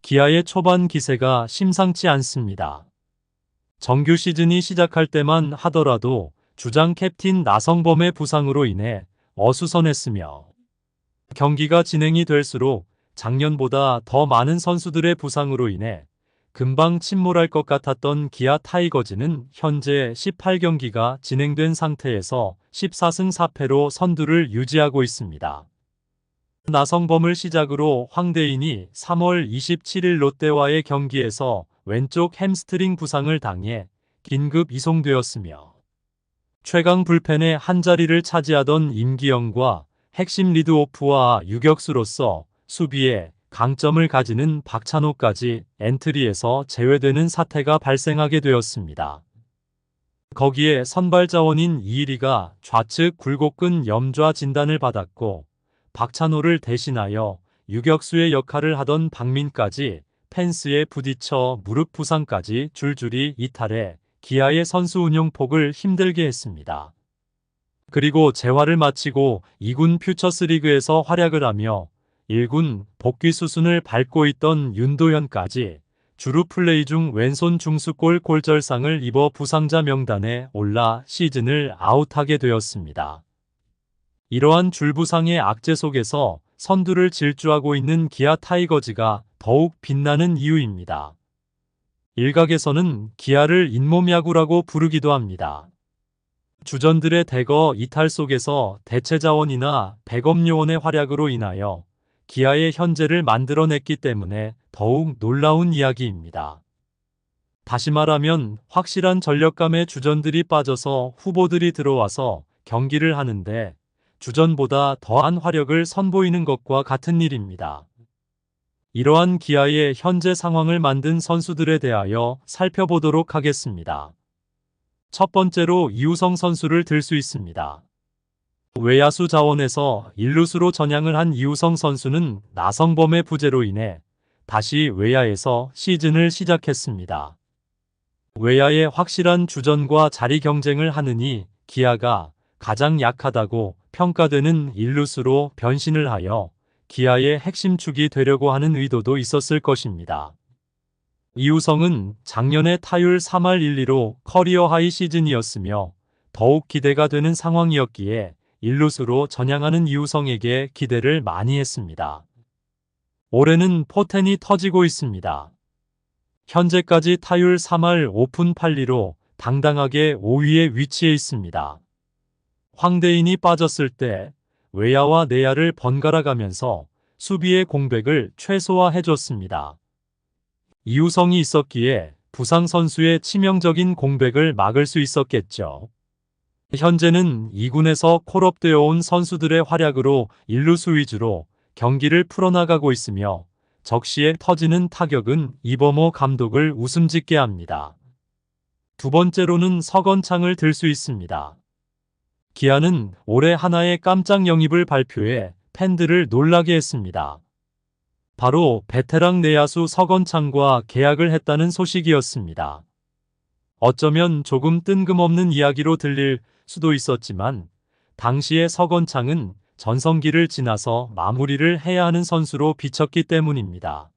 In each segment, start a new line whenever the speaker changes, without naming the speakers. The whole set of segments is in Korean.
기아의 초반 기세가 심상치 않습니다. 정규 시즌이 시작할 때만 하더라도 주장 캡틴 나성범의 부상으로 인해 어수선했으며 경기가 진행이 될수록 작년보다 더 많은 선수들의 부상으로 인해 금방 침몰할 것 같았던 기아 타이거즈는 현재 18경기가 진행된 상태에서 14승 4패로 선두를 유지하고 있습니다. 나성범을 시작으로 황대인이 3월 27일 롯데와의 경기에서 왼쪽 햄스트링 부상을 당해 긴급 이송되었으며 최강 불펜의 한자리를 차지하던 임기영과 핵심 리드오프와 유격수로서 수비에 강점을 가지는 박찬호까지 엔트리에서 제외되는 사태가 발생하게 되었습니다. 거기에 선발 자원인 이일이가 좌측 굴곡근 염좌 진단을 받았고 박찬호를 대신하여 유격수의 역할을 하던 박민까지 펜스에 부딪혀 무릎 부상까지 줄줄이 이탈해 기아의 선수 운용폭을 힘들게 했습니다. 그리고 재활을 마치고 2군 퓨처스리그에서 활약을 하며 1군 복귀 수순을 밟고 있던 윤도현까지 주루 플레이 중 왼손 중수골 골절상을 입어 부상자 명단에 올라 시즌을 아웃하게 되었습니다. 이러한 줄부상의 악재 속에서 선두를 질주하고 있는 기아 타이거즈가 더욱 빛나는 이유입니다. 일각에서는 기아를 잇몸야구라고 부르기도 합니다. 주전들의 대거 이탈 속에서 대체 자원이나 백업 요원의 활약으로 인하여 기아의 현재를 만들어냈기 때문에 더욱 놀라운 이야기입니다. 다시 말하면 확실한 전력감의 주전들이 빠져서 후보들이 들어와서 경기를 하는데 주전보다 더한 화력을 선보이는 것과 같은 일입니다. 이러한 기아의 현재 상황을 만든 선수들에 대하여 살펴보도록 하겠습니다. 첫 번째로 이우성 선수를 들 수 있습니다. 외야수 자원에서 일루수로 전향을 한 이우성 선수는 나성범의 부재로 인해 다시 외야에서 시즌을 시작했습니다. 외야의 확실한 주전과 자리 경쟁을 하느니 기아가 가장 약하다고 평가되는 일루수로 변신을 하여 기아의 핵심 축이 되려고 하는 의도도 있었을 것입니다. 이우성은 작년에 타율 3할 1리로 커리어 하이 시즌이었으며 더욱 기대가 되는 상황이었기에 일루수로 전향하는 이우성에게 기대를 많이 했습니다. 올해는 포텐이 터지고 있습니다. 현재까지 타율 3할 5푼 8리로 당당하게 5위에 위치해 있습니다. 황대인이 빠졌을 때 외야와 내야를 번갈아 가면서 수비의 공백을 최소화해줬습니다. 이우성이 있었기에 부상 선수의 치명적인 공백을 막을 수 있었겠죠. 현재는 2군에서 콜업되어 온 선수들의 활약으로 일루수 위주로 경기를 풀어나가고 있으며 적시에 터지는 타격은 이범호 감독을 웃음짓게 합니다. 두 번째로는 서건창을 들 수 있습니다. 기아는 올해 하나의 깜짝 영입을 발표해 팬들을 놀라게 했습니다. 바로 베테랑 내야수 서건창과 계약을 했다는 소식이었습니다. 어쩌면 조금 뜬금없는 이야기로 들릴 수도 있었지만 당시의 서건창은 전성기를 지나서 마무리를 해야 하는 선수로 비쳤기 때문입니다.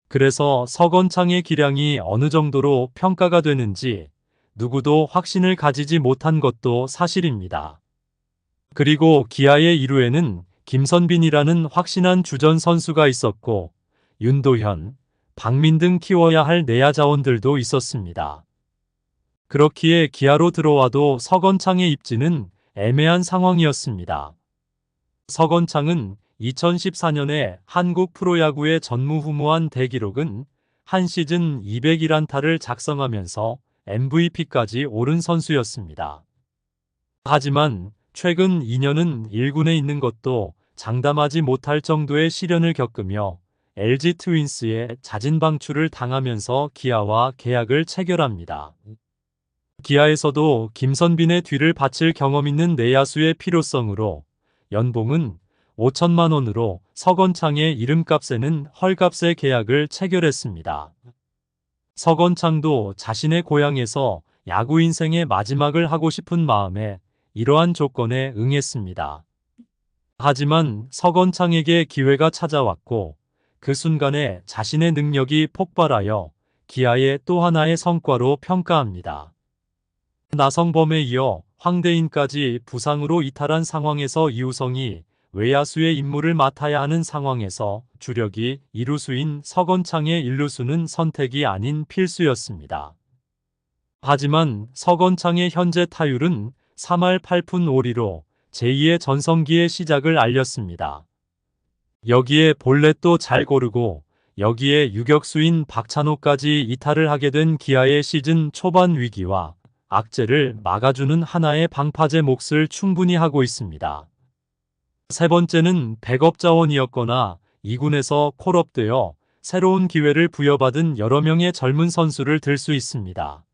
그래서 서건창의 기량이 어느 정도로 평가가 되는지 누구도 확신을 가지지 못한 것도 사실입니다. 그리고 기아의 2루에는 김선빈이라는 확신한 주전 선수가 있었고 윤도현, 박민 등 키워야 할 내야 자원들도 있었습니다. 그렇기에 기아로 들어와도 서건창의 입지는 애매한 상황이었습니다. 서건창은 2014년에 한국 프로야구의 전무후무한 대기록은 한 시즌 201안타를 작성하면서 MVP까지 오른 선수였습니다. 하지만 최근 2년은 1군에 있는 것도 장담하지 못할 정도의 시련을 겪으며 LG 트윈스의 잦은 방출을 당하면서 기아와 계약을 체결합니다. 기아에서도 김선빈의 뒤를 바칠 경험 있는 내야수의 필요성으로 연봉은 5천만 원으로 서건창의 이름값에는 헐값의 계약을 체결했습니다. 서건창도 자신의 고향에서 야구 인생의 마지막을 하고 싶은 마음에 이러한 조건에 응했습니다. 하지만 서건창에게 기회가 찾아왔고 그 순간에 자신의 능력이 폭발하여 기아의 또 하나의 성과로 평가합니다. 나성범에 이어 황대인까지 부상으로 이탈한 상황에서 이우성이 외야수의 임무를 맡아야 하는 상황에서 주력이 이루수인 서건창의 일루수는 선택이 아닌 필수였습니다. 하지만 서건창의 현재 타율은 3할 8푼 5리로 제2의 전성기의 시작을 알렸습니다. 여기에 볼넷도 잘 고르고 여기에 유격수인 박찬호까지 이탈을 하게 된 기아의 시즌 초반 위기와 악재를 막아주는 하나의 방파제 몫을 충분히 하고 있습니다. 세 번째는 백업 자원이었거나 2군에서 콜업되어 새로운 기회를 부여받은 여러 명의 젊은 선수를 들 수 있습니다.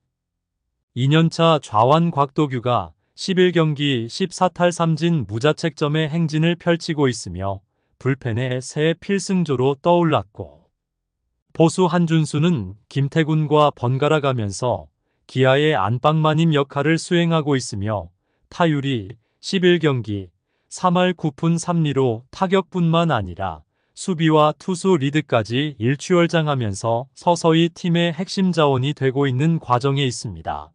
2년차 좌완 곽도규가 11경기 14탈 3진 무자책점의 행진을 펼치고 있으며 불펜의 새 필승조로 떠올랐고, 포수 한준수는 김태군과 번갈아 가면서 기아의 안방마님 역할을 수행하고 있으며 타율이 11경기 3할 9푼 3리로 타격뿐만 아니라 수비와 투수 리드까지 일취월장하면서 서서히 팀의 핵심 자원이 되고 있는 과정에 있습니다.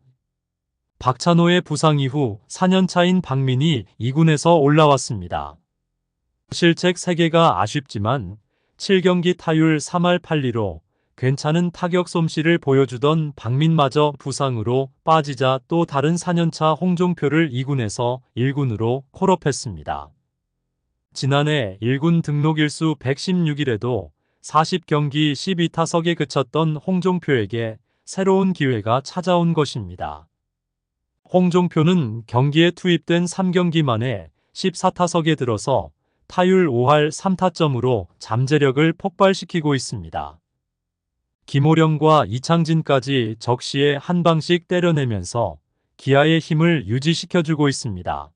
박찬호의 부상 이후 4년차인 박민이 2군에서 올라왔습니다. 실책 3개가 아쉽지만 7경기 타율 3할 8리로 괜찮은 타격 솜씨를 보여주던 박민마저 부상으로 빠지자 또 다른 4년차 홍종표를 2군에서 1군으로 콜업했습니다. 지난해 1군 등록 일수 116일에도 40경기 12타석에 그쳤던 홍종표에게 새로운 기회가 찾아온 것입니다. 홍종표는 경기에 투입된 3경기 만에 14타석에 들어서 타율 5할 3타점으로 잠재력을 폭발시키고 있습니다. 김호령과 이창진까지 적시에 한 방씩 때려내면서 기아의 힘을 유지시켜주고 있습니다.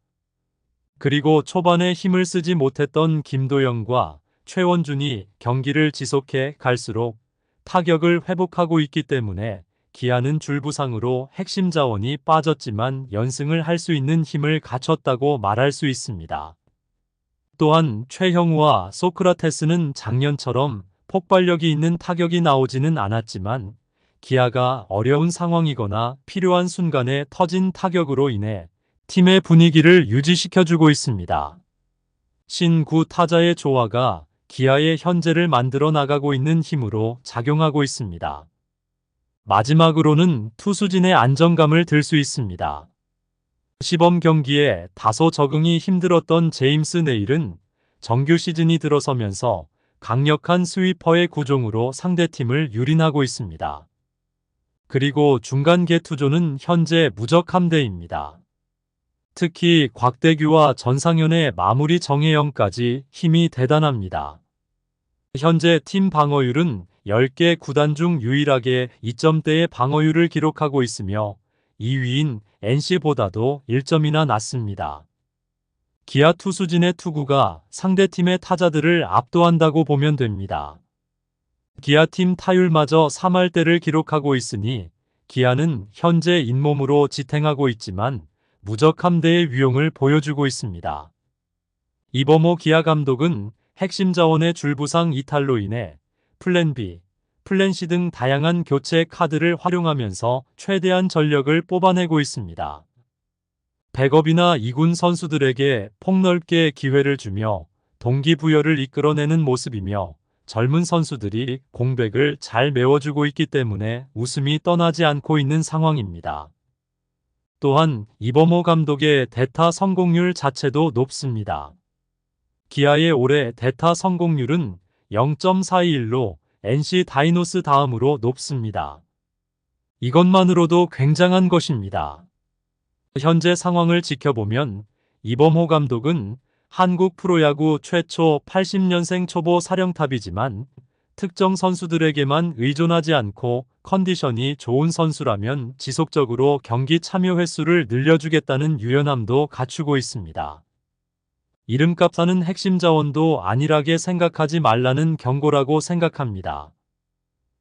그리고 초반에 힘을 쓰지 못했던 김도영과 최원준이 경기를 지속해 갈수록 타격을 회복하고 있기 때문에 기아는 줄부상으로 핵심 자원이 빠졌지만 연승을 할 수 있는 힘을 갖췄다고 말할 수 있습니다. 또한 최형우와 소크라테스는 작년처럼 폭발력이 있는 타격이 나오지는 않았지만 기아가 어려운 상황이거나 필요한 순간에 터진 타격으로 인해 팀의 분위기를 유지시켜주고 있습니다. 신구 타자의 조화가 기아의 현재를 만들어 나가고 있는 힘으로 작용하고 있습니다. 마지막으로는 투수진의 안정감을 들 수 있습니다. 시범 경기에 다소 적응이 힘들었던 제임스 네일은 정규 시즌이 들어서면서 강력한 스위퍼의 구종으로 상대팀을 유린하고 있습니다. 그리고 중간계 투조는 현재 무적함대입니다. 특히 곽대규와 전상현의 마무리 정혜영까지 힘이 대단합니다. 현재 팀 방어율은 10개 구단 중 유일하게 2점대의 방어율을 기록하고 있으며 2위인 NC보다도 1점이나 낮습니다. 기아 투수진의 투구가 상대팀의 타자들을 압도한다고 보면 됩니다. 기아팀 타율마저 3할대를 기록하고 있으니 기아는 현재 잇몸으로 지탱하고 있지만 무적함대의 위용을 보여주고 있습니다. 이범호 기아 감독은 핵심 자원의 줄부상 이탈로 인해 플랜 B, 플랜 C 등 다양한 교체 카드를 활용하면서 최대한 전력을 뽑아내고 있습니다. 백업이나 2군 선수들에게 폭넓게 기회를 주며 동기부여를 이끌어내는 모습이며 젊은 선수들이 공백을 잘 메워주고 있기 때문에 웃음이 떠나지 않고 있는 상황입니다. 또한 이범호 감독의 대타 성공률 자체도 높습니다. 기아의 올해 대타 성공률은 0.421로 NC 다이노스 다음으로 높습니다. 이것만으로도 굉장한 것입니다. 현재 상황을 지켜보면 이범호 감독은 한국 프로야구 최초 80년생 초보 사령탑이지만 특정 선수들에게만 의존하지 않고 컨디션이 좋은 선수라면 지속적으로 경기 참여 횟수를 늘려주겠다는 유연함도 갖추고 있습니다. 이름값 하는 핵심 자원도 안일하게 생각하지 말라는 경고라고 생각합니다.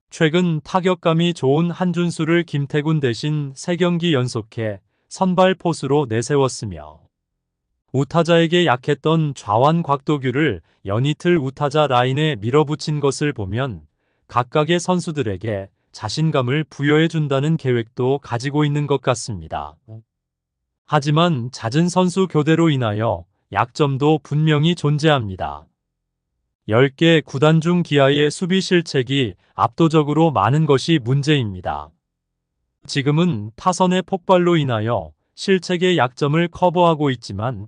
최근 타격감이 좋은 한준수를 김태군 대신 3경기 연속해 선발 포수로 내세웠으며 우타자에게 약했던 좌완 곽도규를 연이틀 우타자 라인에 밀어붙인 것을 보면 각각의 선수들에게 자신감을 부여해준다는 계획도 가지고 있는 것 같습니다. 하지만 잦은 선수 교대로 인하여 약점도 분명히 존재합니다. 10개 구단 중 기아의 수비 실책이 압도적으로 많은 것이 문제입니다. 지금은 타선의 폭발로 인하여 실책의 약점을 커버하고 있지만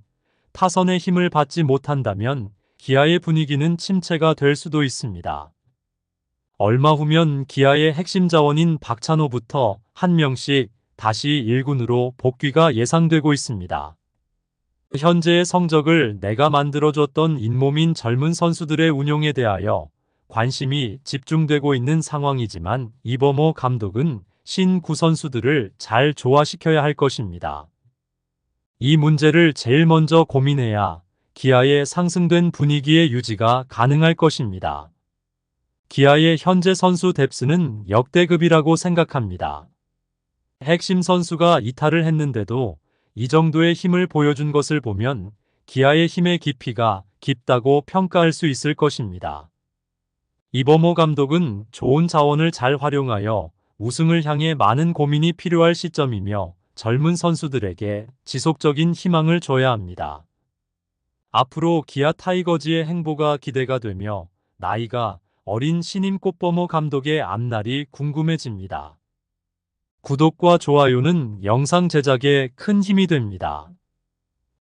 타선의 힘을 받지 못한다면 기아의 분위기는 침체가 될 수도 있습니다. 얼마 후면 기아의 핵심 자원인 박찬호부터 한 명씩 다시 1군으로 복귀가 예상되고 있습니다. 현재의 성적을 내가 만들어줬던 잇몸인 젊은 선수들의 운용에 대하여 관심이 집중되고 있는 상황이지만 이범호 감독은 신구 선수들을 잘 조화시켜야 할 것입니다. 이 문제를 제일 먼저 고민해야 기아의 상승된 분위기의 유지가 가능할 것입니다. 기아의 현재 선수 뎁스는 역대급이라고 생각합니다. 핵심 선수가 이탈을 했는데도 이 정도의 힘을 보여준 것을 보면 기아의 힘의 깊이가 깊다고 평가할 수 있을 것입니다. 이범호 감독은 좋은 자원을 잘 활용하여 우승을 향해 많은 고민이 필요할 시점이며 젊은 선수들에게 지속적인 희망을 줘야 합니다. 앞으로 기아 타이거즈의 행보가 기대가 되며 나이가 어린 신임 꽃범호 감독의 앞날이 궁금해집니다. 구독과 좋아요는 영상 제작에 큰 힘이 됩니다.